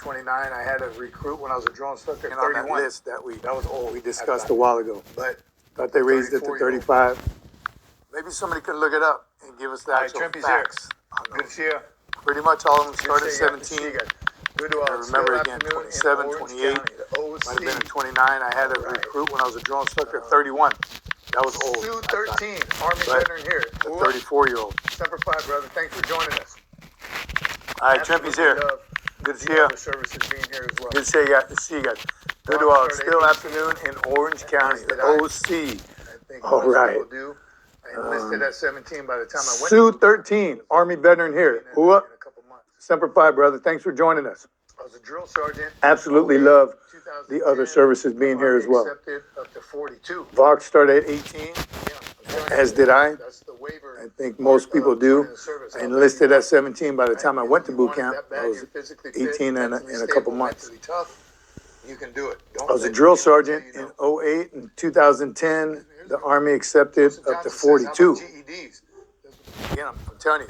29. I had a recruit when I was a drill instructor. And on 31. that list that was old. we discussed a while ago. But thought they raised it to 35. Maybe somebody could look it up and give us the actual facts. Good to see you. Pretty much all of them started Good at to see you 17. guys. Good to I remember again, 27, 28. Might Might have been at 29. I had a recruit when I was a drill instructor at 31. That was old. Sue 13, Army But veteran here. A 34-year-old. Semper Fi, brother. Thanks for joining us. All right, Trimpy's here. Love Good to see the you. other services being here as well. Good to see you guys. Good to all. Still afternoon in Orange County, the OC. I think All most right. people do. I enlisted at 17 by the time I went. Sue 13, Army veteran here. Who up? In a couple months. Semper Fi, brother. Thanks for joining us. I was a drill sergeant. Absolutely love 2010, the other services being here as well. Accepted up to 42. Vox started at 18, as did I. That's the waiver. I think most people do. I enlisted at 17 by the time I went to boot camp. I was 18 in a couple months. You can do it. I was a drill sergeant in 08 and 2010. The Army accepted up to 42. Again, I'm telling you,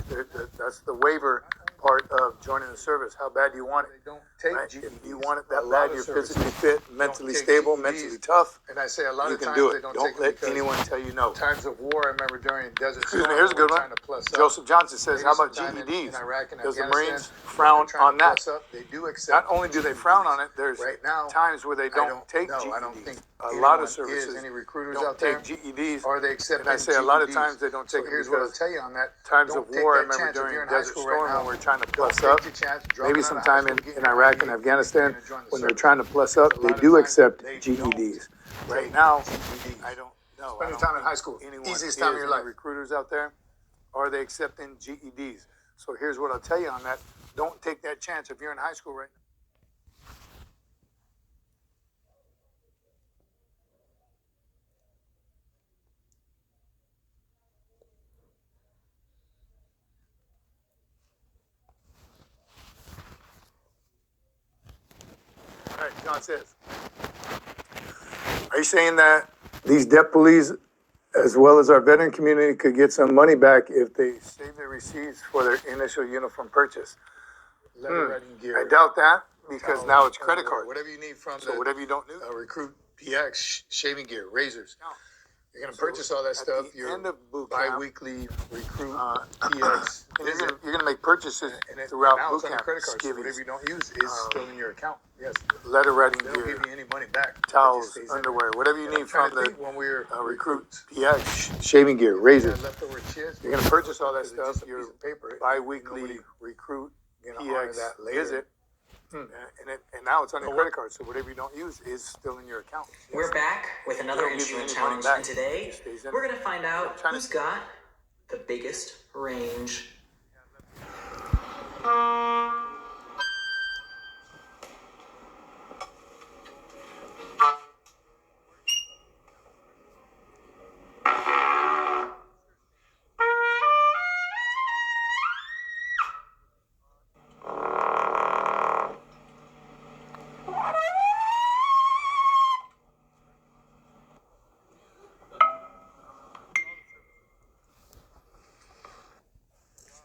that's the waiver part of joining the service. How bad do you want it? They don't take Right? GEDs. If you want it A that lot bad, of you're services physically fit, mentally take stable, GEDs. mentally tough, And I say a lot you of can times do they it. don't Don't take it let because anyone tell you no. times of war, I remember during Desert Excuse me, Storm, here's a good we were one. trying to plus up. Joseph Johnson says, Maybe how about sometime in GEDs? Iraq and Does the Afghanistan, Marines frown trying to on that? plus up, they do accept Not only do they frown on it, there's Right now, times where they I don't take no, GEDs. I don't think A lot of anyone services any recruiters don't out there, take GEDs. or they accept. And I say a lot of GEDs. times they don't So take it here's what I'll because tell you on that. times Don't of take war, I that remember chance. If during you're in high Desert school Storm right now, when we're trying to don't plus take up. the chance, dropping Maybe out of high sometime school, getting in your Iraq GED, and Afghanistan, you're gonna join the when they're service. trying to plus up, A they lot of do times accept they GEDs. don't Right take now, GEDs. I don't know. Spend your time in high school. Anyone Easiest time of your any life. recruiters out there, are they accepting GEDs? So here's what I'll tell you on that. Don't take that chance if you're in high school right now. All right, John says, are you saying that These debt police, as well as our veteran community, could get some money back if they save their receipts for their initial uniform purchase? Leather writing gear. I doubt that because towels, now it's credit card. Whatever you need from So the whatever you don't do, recruit PX, shaving gear, razors. No. You're going to purchase all that at stuff. the Your end of boot camp, bi-weekly recruit and PX visit. you're gonna make purchases And it, throughout now boot it's on the camp. credit card. So whatever Skivvies, you don't use is still in your account. Yes. letter writing They don't gear, give you any money back. It just towels, stays in there. underwear, whatever you And I'm need trying from to the think when we were recruit recruits. PX. shaving gear, razors. Leftover chips. You're gonna purchase all that Because it's just stuff. a Your piece of paper. bi-weekly Nobody recruit gonna honor PX that later. visit, and now it's on your credit card. So whatever you don't use is still in your account. We're back with another They don't give you instrument any money challenge, back. and today It stays in we're there. going to find out trying to- who's got the biggest range.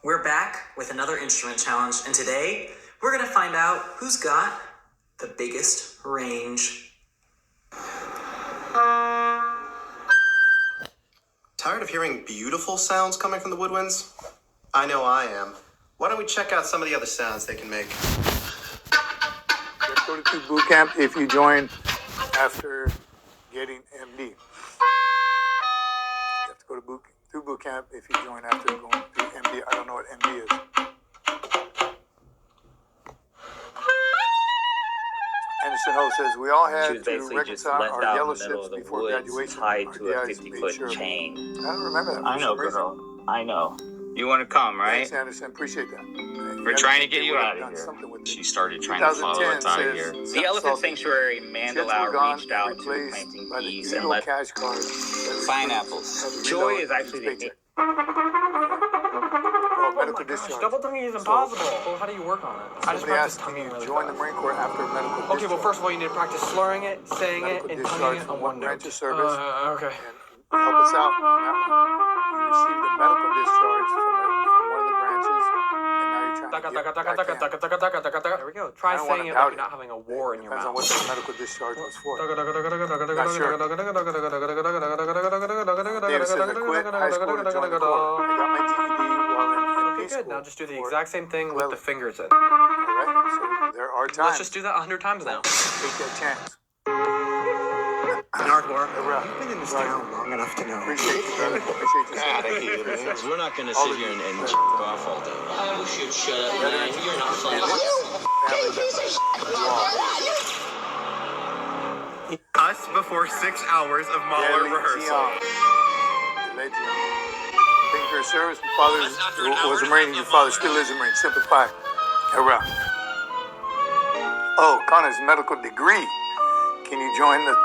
We're back with another instrument challenge, and today we're going to find out who's got the biggest range. Tired of hearing beautiful sounds coming from the woodwinds? I know I am. Why don't we check out some of the other sounds they can make? Let's go to boot camp if you join after getting MD. You have to go to boot camp if you join after going through MD. I don't know what MD is. Anderson Ho says we all She had was to basically just reconcile left our out yellow in the middle ships of the before woods, graduation. tied Our to a dads made 50-foot sure of it. chain. I don't remember that. I know, for some reason. girl. I know. You want to come, right? Thanks, Anderson. Appreciate that. We're trying to get They you would have out of done here. something with it. She started trying to follow us 2010 out of says, here. "Something The Elephant salty. Sanctuary Jets Mandalao were gone reached out and to replaced planting by the peace and evil let cash cards that pineapples. recruits had to Joy reload is actually each the paycheck. Oh medical my gosh, discharge. double tonguing is So- impossible. Well, how do you work on it? I just Somebody practice asked, can tonguing you really join the fast. Marine Corps after medical discharge? Okay, well, first of all, you need to practice slurring it, saying it, Medical and discharge tonguing it from on what one branch note. of service? Okay. And help us out on that one. You received a medical discharge from one of the branches, and now you're trying There we go. Try I don't saying wanna it doubt like it. you're not having a war in your Depends on mouth. what the medical discharge was for. David says I quit high school to join the Corps. I got my GED while in Okay, MP good. school. Now just do the for- exact same thing with the fingers in. All right, so there are Let's times. just do that 100 times now. Take that chance. Nardwar, Rob, you've been in this Roger. town long enough to know. Appreciate you, brother. Appreciate you. Out of here, man. We're not gonna All sit of here you. and off all day. I wish you'd shut up, man. You're not funny. Us before 6 hours of Mahler rehearsal. Thank you for your service. My father was a Marine. Your father still is a Marine. Simplify. Hurrah. Oh, Connor's medical degree. Can you join the?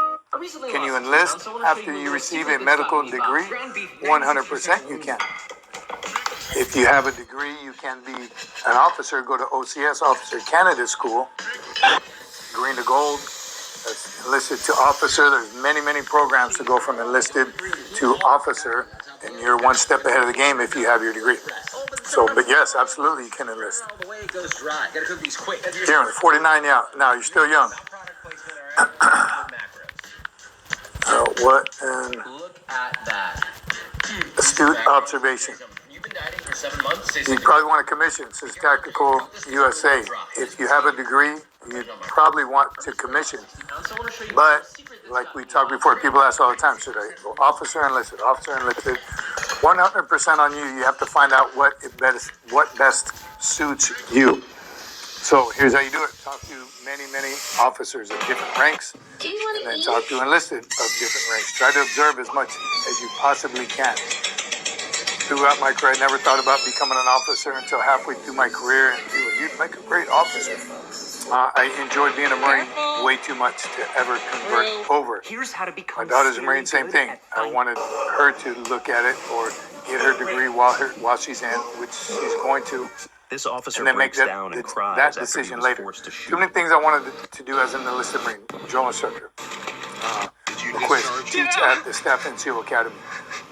Can you enlist after you receive a medical degree? 100% you can. If you have a degree, you can be an officer. Go to OCS, Officer Candidate School. Green to gold. That's enlisted to officer. There's many programs to go from enlisted to officer, and you're one step ahead of the game if you have your degree. So, but yes, absolutely, you can enlist. The way it goes dry. Gotta cook these quick. Darren, 49 now. You're still young. What an Look at that. astute observation. You've been dieting for 7 months. You probably want a commission, says Tactical USA. If you have a degree, you probably want to commission. But, like we talked before, people ask all the time, should I go officer enlisted, 100% on you. You have to find out what best suits you. So here's how you do it. Talk to many officers of different ranks, and then talk to enlisted of different ranks. Try to observe as much as you possibly can. Throughout my career, I never thought about becoming an officer until halfway through my career, and people, you'd make a great officer. I enjoyed being a Marine way too much to ever convert over. Here's how to My become daughter's a Marine, same thing. I wanted her to look at it or get her degree while she's in, which she's going to. This officer And then make breaks that, down and that cries after he decision was later. forced to shoot. Too many things I wanted to do as an enlisted Marine. Drill instructor. The quiz. Teach at the Staff NCO Academy.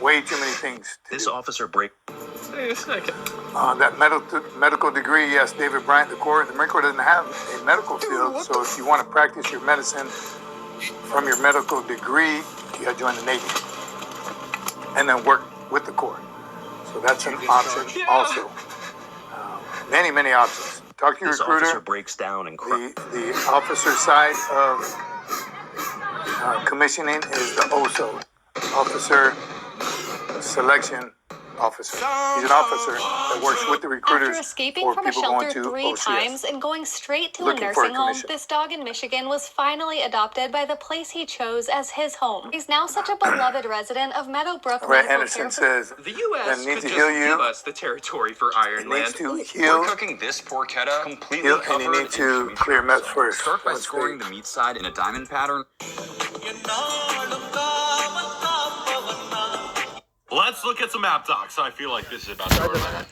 Way too many things to This do. officer break. That medical degree, yes, David Bryant, the Marine Corps doesn't have a medical field. So if you want to practice your medicine from your medical degree, you got to join the Navy. And then work with the Corps. So that's an option also. Many options. Talk to your This officer recruiter. breaks down and cries. The officer side of commissioning is the OSO, Officer Selection Officer. He's an officer that works with the recruiters After escaping for from a people going shelter to 3 OCS. times and going straight to a Looking for a nursing home, commission. this dog in Michigan was finally adopted by the place he chose as his home. He's now such a beloved resident of Meadowbrook All right, Medical Anderson Care says The U.S. that could needs to just heal give you. us the territory for It Iron needs Land. to We're heal, cooking this porchetta completely heal, and covered you need in to chimichurri clear meth sauce. first. Start by Let's scoring see. the meat side in a diamond pattern. Let's look at some app docs. I feel like this is about to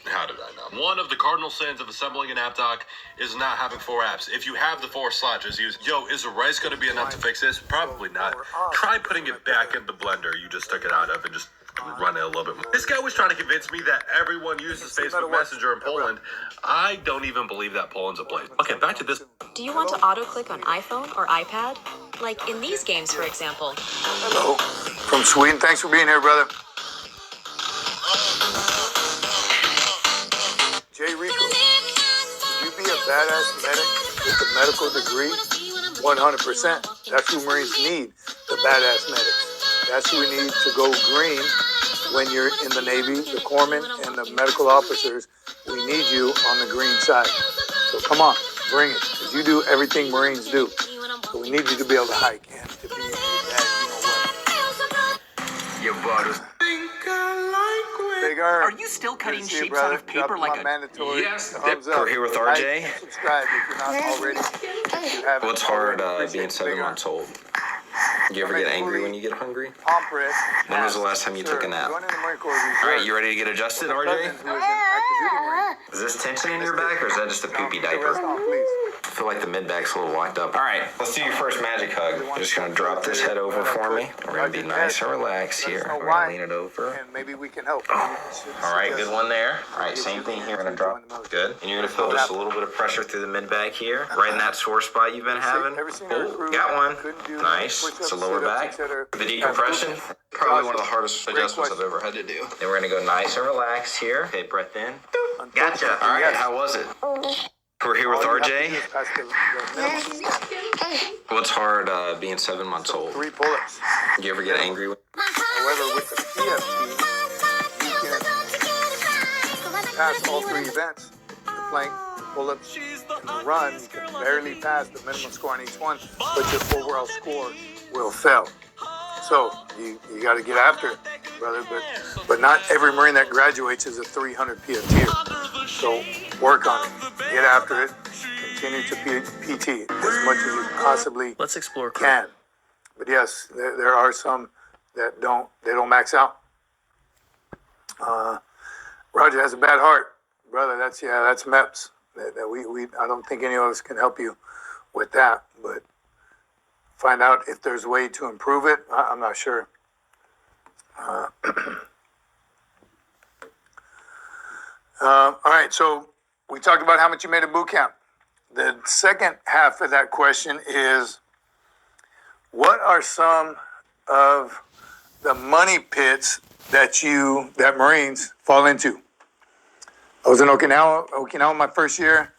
How did I know? One of the cardinal sins of assembling an app doc is not having 4 apps. If you have the 4 slots, just use, is the rice going to be enough to fix this? Probably not. Try putting it back in the blender you just took it out of and just run it a little bit more. This guy was trying to convince me that everyone uses Facebook Messenger in Poland. I don't even believe that Poland's a place. Okay, back to this. Do you want to auto-click on iPhone or iPad? Like in these games, for example. Hello, from Sweden. Thanks for being here, brother. Jay Rico, would you be a badass medic with a medical degree? 100%. That's who Marines need, the badass medics. That's who we need to go green when you're in the Navy, the corpsmen and the medical officers. We need you on the green side. So come on, bring it, because you do everything Marines do. So we need you to be able to hike and to be that, Your butters. Big Earn. Are you still cutting Good to see you, shapes brother. out of paper Drop like my a... mandatory Yes, thumbs up. we're here with Like RJ. and subscribe if you're not already. If you haven't What's hard already. being Appreciate 7 Big Earn. months old? You ever get angry when you get hungry? Pomfret. When was the last time you took a nap? Joining the Marine Corps Reserve. All right, you ready to get adjusted, Cousin RJ? who is an active duty Marine. Is this tension in your back, or is that just a poopy Get the diaper? rest on, please. feel like the mid-back's a little locked up. All right, let's do your first magic hug. You're just gonna drop this head over for me. We're gonna be nice and relaxed here. We're gonna lean it over. And maybe we can help. All right, good one there. All right, same thing here. We're gonna drop. Good. And you're gonna feel just a little bit of pressure through the mid-back here, right in that sore spot you've been having. Oh, got one. Nice. It's a lower back. The decompression, probably one of the hardest adjustments I've ever had to do. Then we're gonna go nice and relaxed here. Okay, breath in. Gotcha. All right, how was it? We're here with RJ. What's hard being 7 months old? 3 pull-ups. You ever get angry? However, with the PFT, you can pass all 3 events. The plank, the pull-ups, and the run. You can barely pass the minimum score on each one, but your overall score will fail. So you got to get after it, brother. But not every Marine that graduates is a 300 PFT. So work on it. Get after it. Continue to PT as much as you possibly Let's explore can. But yes, there are some that don't max out. Roger has a bad heart, brother. That's MEPS. I don't think any of us can help you with that, but find out if there's a way to improve it. I'm not sure. All right, so we talked about how much you made at boot camp. The second half of that question is, what are some of the money pits that Marines fall into? I was in Okinawa my first year.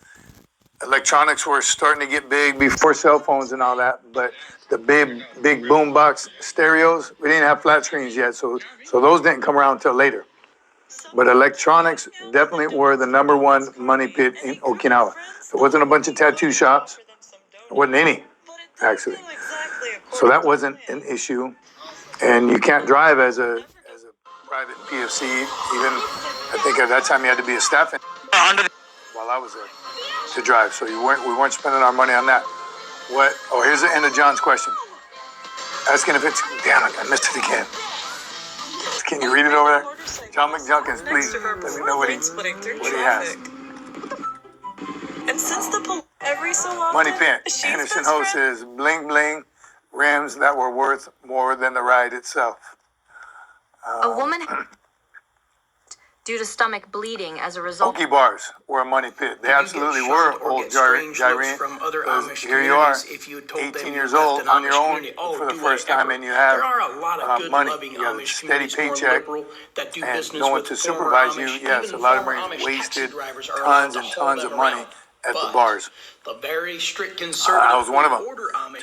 Electronics were starting to get big before cell phones and all that, but the big boombox stereos, we didn't have flat screens yet, so those didn't come around until later. But electronics definitely were the number one money pit in Okinawa. There wasn't a bunch of tattoo shops. There wasn't any, actually. So that wasn't an issue. And you can't drive as a private PFC. Even, I think at that time you had to be a staff while I was there to drive. So we weren't spending our money on that. Here's the end of John's question. Asking if it's, damn it, I missed it again. Can you read it over there? John McJunkins, please let me know what he has. And since every so often, Money pin. Anderson Ho says, bling bling, rims that were worth more than the ride itself. A woman due to stomach bleeding as a result. Okie bars were a money pit. They absolutely were old Gyrene. Here you are, 18 years old, on your own for the first time, and you have money. You got a steady paycheck, and no one to supervise you. Yes, a lot of Marines wasted tons and tons of money at the bars. The very strict conservative I was one of them.